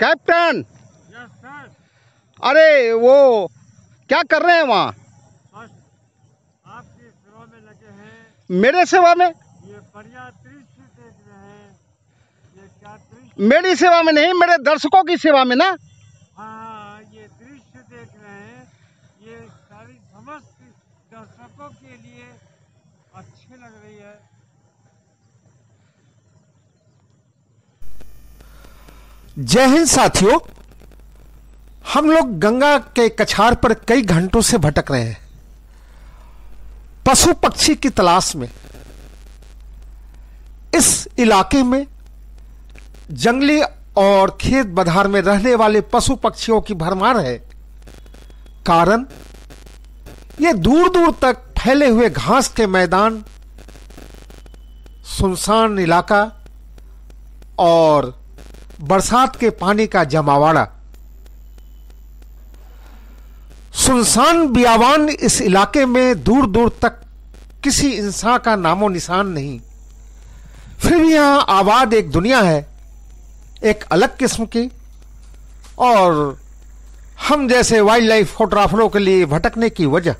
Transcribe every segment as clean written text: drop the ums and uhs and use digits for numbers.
Captain, yes sir. अरे वो क्या कर रहे हैं वहाँ? बस आपकी सेवा में लगे हैं। मेरे सेवा में? ये बढ़िया दृश्य देख रहे हैं। ये क्या दृश्य? मेरी सेवा में नहीं, मेरे दर्शकों की सेवा में ना। हाँ, ये दृश्य देख रहे हैं। ये सारी समस्त दर्शकों के लिए अच्छी लग रही है। जय हिंद साथियों, हम लोग गंगा के कछार पर कई घंटों से भटक रहे हैं पशु पक्षी की तलाश में। इस इलाके में जंगली और खेत बधार में रहने वाले पशु पक्षियों की भरमार है। कारण ये दूर दूर तक फैले हुए घास के मैदान, सुनसान इलाका और बरसात के पानी का जमावाड़ा। सुनसान बियावान इस इलाके में दूर दूर तक किसी इंसान का नामो निशान नहीं। फिर भी यहां आबाद एक दुनिया है, एक अलग किस्म की, और हम जैसे वाइल्ड लाइफ फोटोग्राफरों के लिए भटकने की वजह।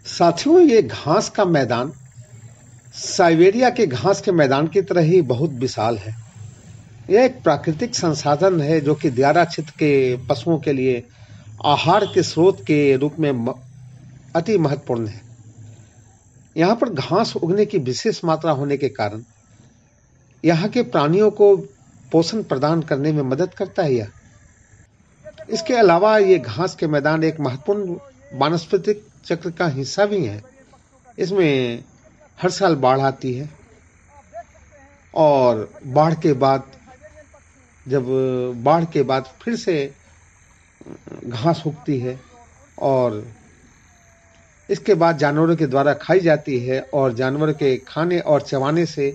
साथियों, ये घास का मैदान साइबेरिया के घास के मैदान की तरह ही बहुत विशाल है। यह एक प्राकृतिक संसाधन है जो कि दियारा क्षेत्र के पशुओं के लिए आहार के स्रोत के रूप में अति महत्वपूर्ण है। यहाँ पर घास उगने की विशेष मात्रा होने के कारण यहाँ के प्राणियों को पोषण प्रदान करने में मदद करता है। यह इसके अलावा ये घास के मैदान एक महत्वपूर्ण वानस्पतिक चक्र का हिस्सा भी है। इसमें हर साल बाढ़ आती है और बाढ़ के बाद फिर से घास उगती है और इसके बाद जानवरों के द्वारा खाई जाती है और जानवर के खाने और चबाने से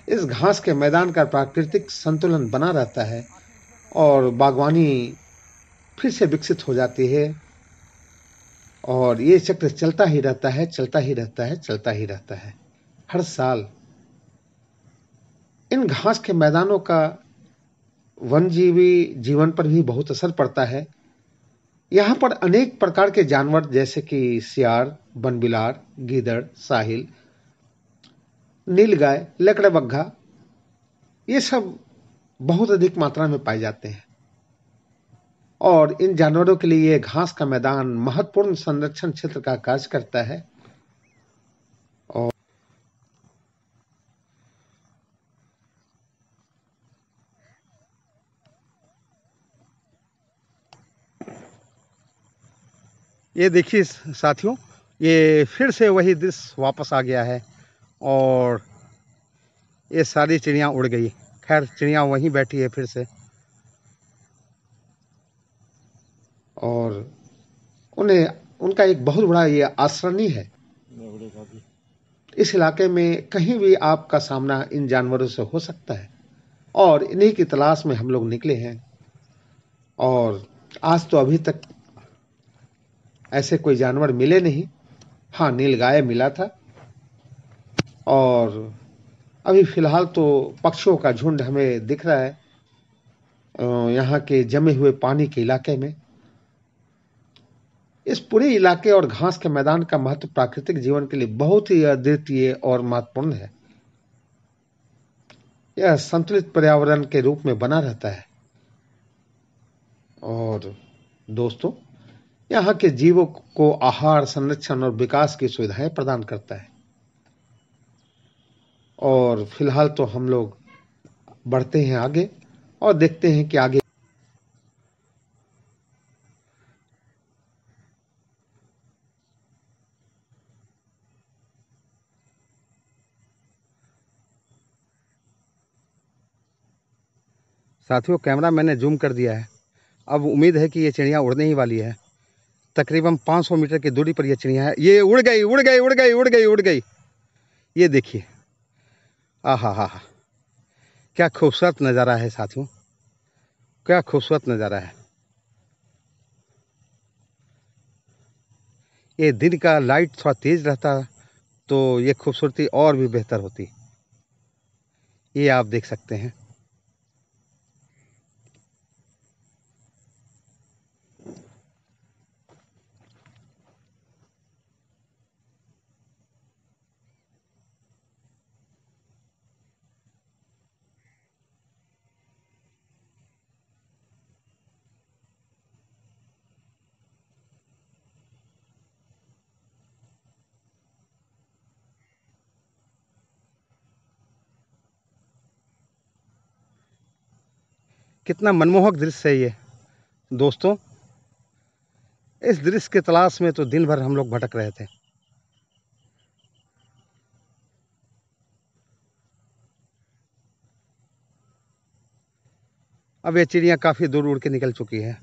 इस घास के मैदान का प्राकृतिक संतुलन बना रहता है और बागवानी फिर से विकसित हो जाती है। और ये चक्र चलता ही रहता है, चलता ही रहता है, चलता ही रहता है। हर साल इन घास के मैदानों का वन्यजीवी जीवन पर भी बहुत असर पड़ता है। यहाँ पर अनेक प्रकार के जानवर जैसे कि सियार, बनबिलार, गीदड़, साहिल, नीलगाय, लकड़बग्घा, ये सब बहुत अधिक मात्रा में पाए जाते हैं और इन जानवरों के लिए ये घास का मैदान महत्वपूर्ण संरक्षण क्षेत्र का कार्य करता है। और ये देखिए साथियों, ये फिर से वही दृश्य वापस आ गया है और ये सारी चिड़िया उड़ गई। खैर, चिड़िया वहीं बैठी है फिर से और उनका एक बहुत बड़ा ये आश्रय है। इस इलाके में कहीं भी आपका सामना इन जानवरों से हो सकता है और इन्हीं की तलाश में हम लोग निकले हैं। और आज तो अभी तक ऐसे कोई जानवर मिले नहीं। हाँ, नीलगाय मिला था और अभी फिलहाल तो पक्षियों का झुंड हमें दिख रहा है यहाँ के जमे हुए पानी के इलाके में। इस पूरे इलाके और घास के मैदान का महत्व प्राकृतिक जीवन के लिए बहुत ही अद्वितीय और महत्वपूर्ण है। यह संतुलित पर्यावरण के रूप में बना रहता है और दोस्तों, यहाँ के जीवों को आहार, संरक्षण और विकास की सुविधाएं प्रदान करता है। और फिलहाल तो हम लोग बढ़ते हैं आगे और देखते हैं कि आगे साथियों, कैमरा मैंने जूम कर दिया है। अब उम्मीद है कि ये चिड़िया उड़ने ही वाली है। तकरीबन 500 मीटर की दूरी पर यह चिड़िया है। ये उड़ गई, उड़ गई, उड़ गई, उड़ गई, उड़ गई। ये देखिए, आहा हा हा, क्या खूबसूरत नज़ारा है साथियों, क्या खूबसूरत नज़ारा है। ये दिन का लाइट थोड़ा तेज रहता तो ये खूबसूरती और भी बेहतर होती। ये आप देख सकते हैं। कितना मनमोहक दृश्य है ये दोस्तों। इस दृश्य की तलाश में तो दिन भर हम लोग भटक रहे थे। अब ये चिड़िया काफ़ी दूर उड़ के निकल चुकी है,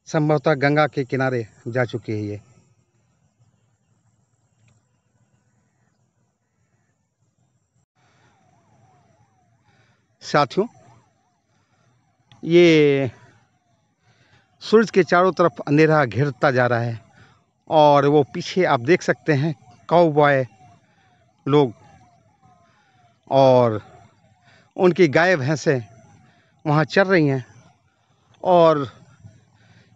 संभवतः गंगा के किनारे जा चुकी है ये। साथियों, ये सूरज के चारों तरफ अंधेरा घिरता जा रहा है और वो पीछे आप देख सकते हैं काउबॉय लोग और उनकी गाय भैंसें वहाँ चर रही हैं और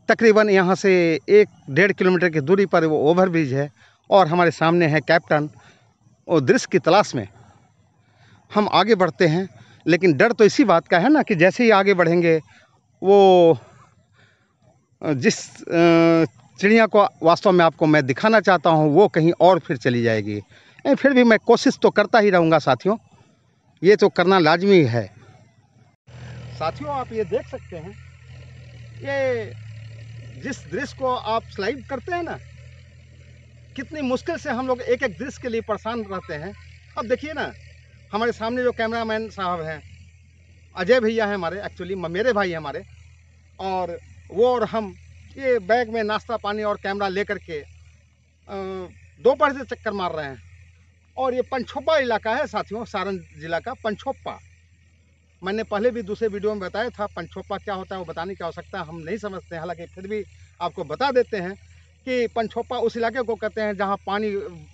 तकरीबन यहाँ से 1-1.5 किलोमीटर की दूरी पर वो ओवरब्रिज है और हमारे सामने है कैप्टन। और दृश्य की तलाश में हम आगे बढ़ते हैं, लेकिन डर तो इसी बात का है ना कि जैसे ही आगे बढ़ेंगे वो जिस चिड़िया को वास्तव में आपको मैं दिखाना चाहता हूँ वो कहीं और फिर चली जाएगी। फिर भी मैं कोशिश तो करता ही रहूँगा साथियों, ये तो करना लाजमी है। साथियों, आप ये देख सकते हैं, ये जिस दृश्य को आप स्लाइड करते हैं ना, कितनी मुश्किल से हम लोग एक एक दृश्य के लिए परेशान रहते हैं। अब देखिए ना, हमारे सामने जो कैमरामैन साहब हैं, अजय भैया हैं हमारे, एक्चुअली मेरे भाई हैं हमारे, और वो और हम ये बैग में नाश्ता पानी और कैमरा लेकर के दोपहर से चक्कर मार रहे हैं। और ये पंचोप्पा इलाका है साथियों, सारण जिला का पंचोप्पा। मैंने पहले भी दूसरे वीडियो में बताया था पंचोप्पा क्या होता है, वो बताने की आवश्यकता हम नहीं समझते हैं, हालांकि फिर भी आपको बता देते हैं कि पंचोप्पा उस इलाके को कहते हैं जहाँ पानी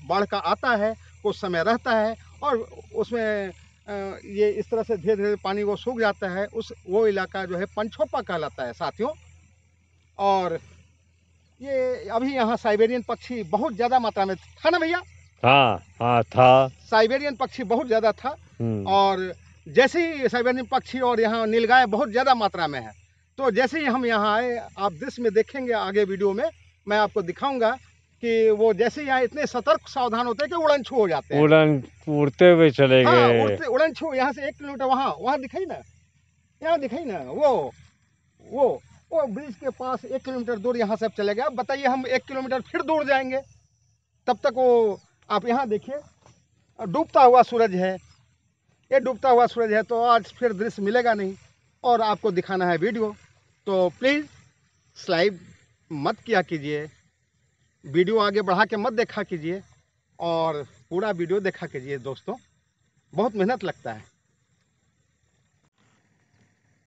बाढ़ का आता है, कुछ समय रहता है और उसमें ये इस तरह से धीरे धीरे पानी वो सूख जाता है, वो इलाका जो है पंचोप्पा कहलाता है साथियों। और ये अभी यहाँ साइबेरियन पक्षी बहुत ज़्यादा मात्रा में था ना भैया? हाँ था। साइबेरियन पक्षी बहुत ज़्यादा था और जैसे ही साइबेरियन पक्षी और यहाँ नीलगाय बहुत ज़्यादा मात्रा में है, तो जैसे ही हम यहाँ आए, आप दृश्य में देखेंगे आगे वीडियो में मैं आपको दिखाऊंगा कि वो जैसे ही यहाँ इतने सतर्क सावधान होते हैं कि उड़न छू हो जाते हैं, उड़ते हुए चले गए। हाँ, उड़न छू यहाँ से 1 किलोमीटर वहाँ दिखाई ना, यहाँ दिखाई ना, वो ब्रिज के पास 1 किलोमीटर दूर यहाँ से अब चले गए। अब बताइए हम 1 किलोमीटर फिर दूर जाएंगे, तब तक वो आप यहाँ देखिए डूबता हुआ सूरज है, ये डूबता हुआ सूरज है, तो आज फिर दृश्य मिलेगा नहीं और आपको दिखाना है वीडियो। तो प्लीज़ स्लाइड मत किया कीजिए, वीडियो आगे बढ़ा के मत देखा कीजिए और पूरा वीडियो देखा कीजिए दोस्तों, बहुत मेहनत लगता है।